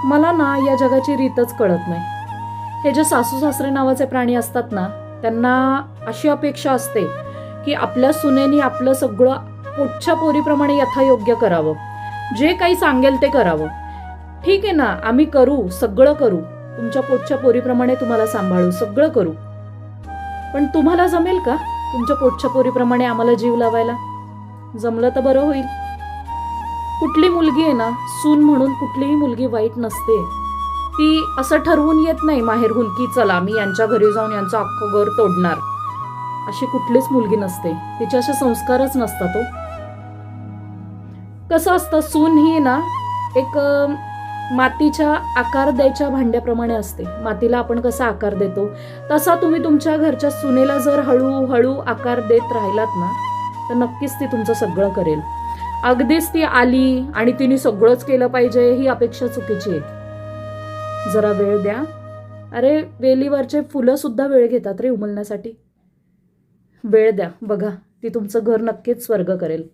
मला ना या जगाची रीतच कळत नाही. हे जे सासू सासरे नावाचे प्राणी असतात ना, त्यांना अशी अपेक्षा असते की आपल्या सुनेनी आपलं सगळं पोटच्या पोरीप्रमाणे यथायोग्य करावं, जे काही सांगेल ते करावं. ठीक आहे ना, आम्ही करू, सगळं करू, तुमच्या पोटच्या पोरीप्रमाणे तुम्हाला सांभाळू, सगळं करू. पण तुम्हाला जमेल का तुमच्या पोटच्या पोरीप्रमाणे आम्हाला जीव लावायला? जमलं तर बरं होईल. कुठली मुलगी आहे ना, सून म्हणून कुठलीही मुलगी वाईट नसते. ती असं ठरवून येत नाही माहेरहून की चला मी यांच्या घरी जाऊन यांचं अख्खं घर तोडणार. अशी कुठलीच मुलगी नसते. तिचे असे संस्कारच नसतात. कसं असतं, सून ही ना एक मातीच्या आकार द्यायच्या भांड्याप्रमाणे असते. मातीला आपण कसा आकार देतो तसा तुम्ही तुमच्या घरच्या सुनेला जर हळूहळू आकार देत राहिलात ना, तर नक्कीच ती तुमचं सगळं करेल. अगदीच ती आली आणि तिने सगळंच केलं पाहिजे ही अपेक्षा चुकीची आहे. जरा वेळ द्या. अरे वेलीवरचे फुलं सुद्धा वेळ घेतात रे उमलण्यासाठी. वेळ द्या, बघा ती तुमचं घर नक्कीच स्वर्ग करेल.